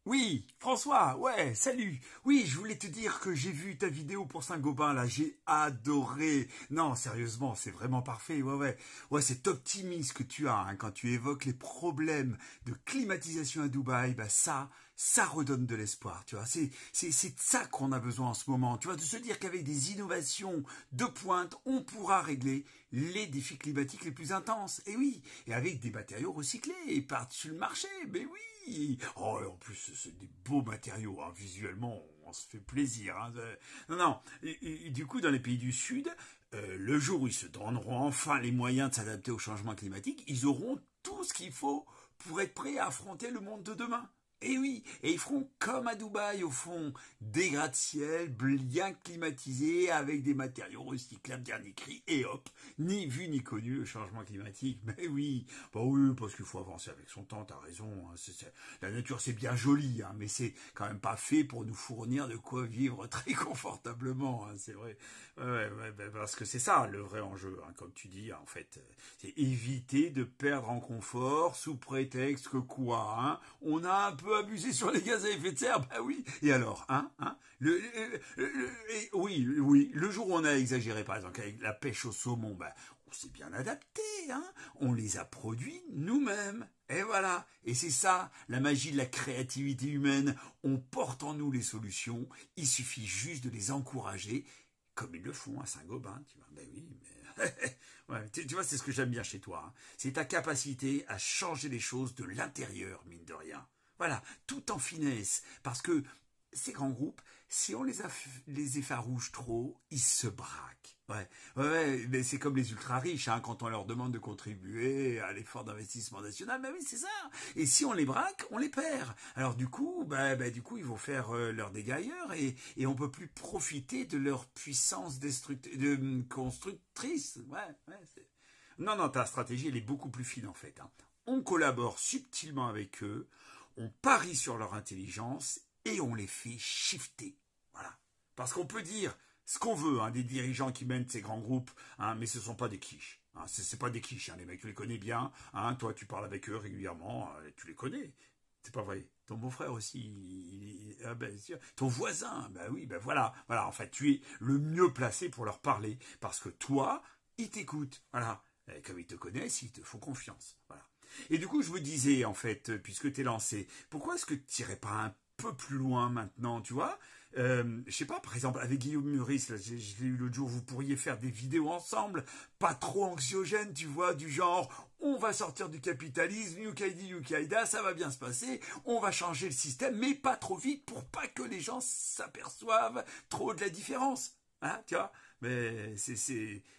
Oui, François, ouais, salut. Oui, je voulais te dire que j'ai vu ta vidéo pour Saint-Gobain, là, j'ai adoré. Non, sérieusement, c'est vraiment parfait, ouais, ouais. Ouais, cet optimisme que tu as quand tu évoques les problèmes de climatisation à Dubaï, bah ça redonne de l'espoir, tu vois. C'est de ça qu'on a besoin en ce moment, tu vois, de se dire qu'avec des innovations de pointe, on pourra régler les défis climatiques les plus intenses. Et oui, et avec des matériaux recyclés et par-dessus le marché, mais oui. Oh, et en plus, c'est des beaux matériaux, hein. Visuellement, on se fait plaisir. Hein. Non, non. Et du coup, dans les pays du Sud, le jour où ils se donneront enfin les moyens de s'adapter au changement climatique, ils auront tout ce qu'il faut pour être prêts à affronter le monde de demain. Et oui, et ils feront comme à Dubaï, au fond, des gratte-ciel bien climatisés avec des matériaux recyclables dernier cri, et hop, ni vu ni connu le changement climatique. Mais oui, bah oui, parce qu'il faut avancer avec son temps, t'as raison. Hein, la nature c'est bien joli, hein, mais c'est quand même pas fait pour nous fournir de quoi vivre très confortablement, hein, c'est vrai. Ouais, parce que c'est ça le vrai enjeu, hein, comme tu dis, en fait. C'est éviter de perdre en confort sous prétexte que quoi, hein, on a un peu abusé sur les gaz à effet de serre, bah oui. Et alors, hein, oui, le jour où on a exagéré, par exemple, avec la pêche au saumon, bah, on s'est bien adapté, hein. On les a produits nous-mêmes. Et voilà. Et c'est ça, la magie de la créativité humaine. On porte en nous les solutions. Il suffit juste de les encourager, comme ils le font à Saint-Gobain, tu vois. Ben oui, mais ouais, tu vois, c'est ce que j'aime bien chez toi. Hein. C'est ta capacité à changer les choses de l'intérieur, mine de rien. Voilà, tout en finesse. Parce que ces grands groupes, si on les effarouche trop, ils se braquent. Ouais, mais c'est comme les ultra riches, hein, quand on leur demande de contribuer à l'effort d'investissement national, ben oui, c'est ça. Et si on les braque, on les perd. Alors du coup, ils vont faire leurs dégâts ailleurs et on peut plus profiter de leur puissance constructrice. Non, ta stratégie, elle est beaucoup plus fine en fait. Hein. On collabore subtilement avec eux, on parie sur leur intelligence et on les fait shifter. Voilà. Parce qu'on peut dire ce qu'on veut, hein, des dirigeants qui mènent ces grands groupes, hein, mais ce ne sont pas des quiches. Hein, c'est pas des quiches, hein, les mecs, tu les connais bien. Hein, toi, tu parles avec eux régulièrement, tu les connais. C'est pas vrai. Ton beau-frère aussi, ben, sûr. Ton voisin, ben oui, ben voilà. En fait, tu es le mieux placé pour leur parler parce que toi, ils t'écoutent. Voilà. Et comme ils te connaissent, ils te font confiance. Voilà. Et du coup, je me disais, en fait, puisque t'es lancé, pourquoi est-ce que tu n'irais pas un peu plus loin maintenant, tu vois je sais pas, par exemple, avec Guillaume Meurice, là, je l'ai eu l'autre jour, vous pourriez faire des vidéos ensemble, pas trop anxiogènes, tu vois, du genre, on va sortir du capitalisme, Yukaidi, Yukaida, ça va bien se passer, on va changer le système, mais pas trop vite pour pas que les gens s'aperçoivent trop de la différence. Hein, tu vois, mais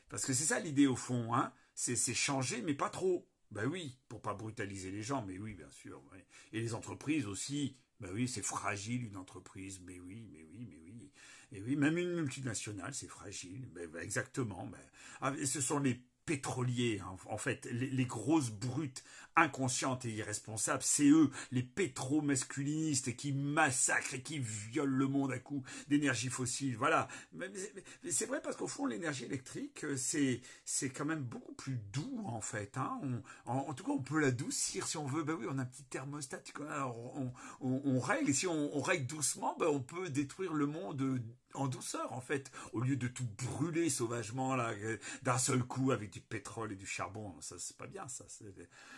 parce que c'est ça l'idée au fond, hein. C'est changer, mais pas trop. Ben oui, pour pas brutaliser les gens, mais oui, bien sûr. Oui. Et les entreprises aussi. Ben oui, c'est fragile une entreprise, mais oui. Et oui, même une multinationale, c'est fragile. Ben, exactement. Ce sont les pétroliers, hein. En fait, les grosses brutes inconscientes et irresponsables, c'est eux, les pétro-masculinistes qui massacrent et qui violent le monde à coups d'énergie fossile. Voilà. Mais c'est vrai parce qu'au fond, l'énergie électrique, c'est quand même beaucoup plus doux en fait. Hein. En tout cas, on peut l'adoucir si on veut. Ben oui, on a un petit thermostat. Alors, on règle et si on règle doucement, ben on peut détruire le monde en douceur en fait, au lieu de tout brûler sauvagement là d'un seul coup avec du pétrole et du charbon. Ça c'est pas bien ça.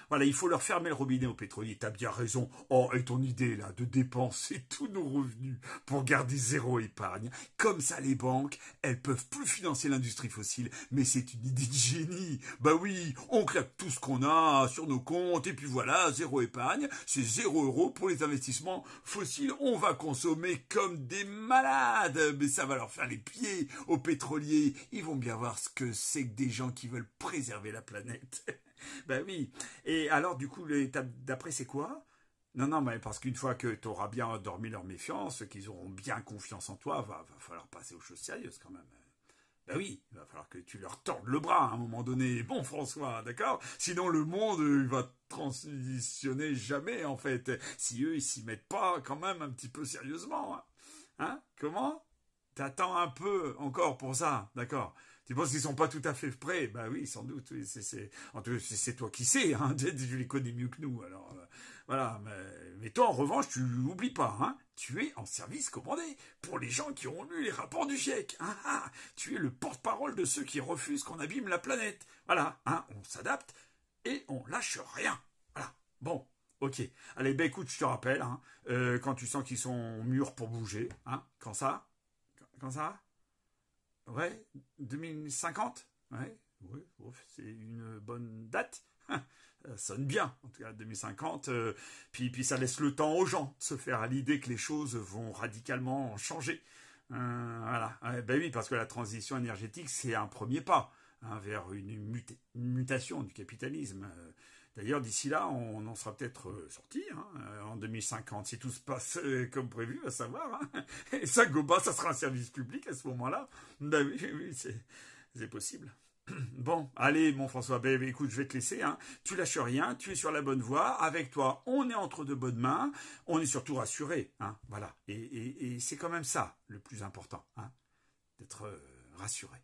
Voilà, il faut leur fermer le robinet aux pétroliers. T'as bien raison. Oh, et ton idée là de dépenser tous nos revenus pour garder zéro épargne, comme ça les banques, elles peuvent plus financer l'industrie fossile. Mais c'est une idée de génie. Bah oui, on claque tout ce qu'on a sur nos comptes et puis voilà, zéro épargne, c'est 0 € pour les investissements fossiles. On va consommer comme des malades. Mais ça va leur faire les pieds aux pétroliers. Ils vont bien voir ce que c'est que des gens qui veulent préserver la planète. Ben oui. Et alors, du coup, l'étape d'après, c'est quoi? Non, mais parce qu'une fois que tu auras bien dormi leur méfiance, qu'ils auront bien confiance en toi, va falloir passer aux choses sérieuses quand même. Ben oui, il va falloir que tu leur tordes le bras à un moment donné. Bon, François, d'accord? Sinon, le monde, il va transitionner jamais, en fait. Si eux, ils s'y mettent pas quand même un petit peu sérieusement. Hein? Comment? T'attends un peu encore pour ça, d'accord. Tu penses qu'ils sont pas tout à fait prêts? Bah oui, sans doute. Oui, c'est toi qui sais, hein. Tu les connais mieux que nous. Alors voilà. Mais toi, en revanche, tu n'oublies pas, hein. Tu es en service commandé pour les gens qui ont lu les rapports du GIEC. Hein, ah, tu es le porte-parole de ceux qui refusent qu'on abîme la planète. Voilà. Hein, on s'adapte et on lâche rien. Voilà. Bon. Ok. Allez, ben écoute, je te rappelle, hein, quand tu sens qu'ils sont mûrs pour bouger, hein. Quand ça? Ouais, 2050. Ouais, ouais, c'est une bonne date. Ça sonne bien, en tout cas 2050. Puis ça laisse le temps aux gens de se faire à l'idée que les choses vont radicalement changer. Voilà. Ben oui, parce que la transition énergétique, c'est un premier pas, hein, vers une mutation du capitalisme. D'ailleurs, d'ici là, on en sera peut-être sorti, hein, en 2050, si tout se passe comme prévu, à savoir. Hein. Et ça, Goba, ça sera un service public à ce moment-là. Ben oui, oui, c'est possible. Bon, allez, mon François, ben, écoute, je vais te laisser. Hein. Tu lâches rien, tu es sur la bonne voie. Avec toi, on est entre de bonnes mains. On est surtout rassuré. Hein, voilà. Et c'est quand même ça le plus important, hein, d'être rassuré.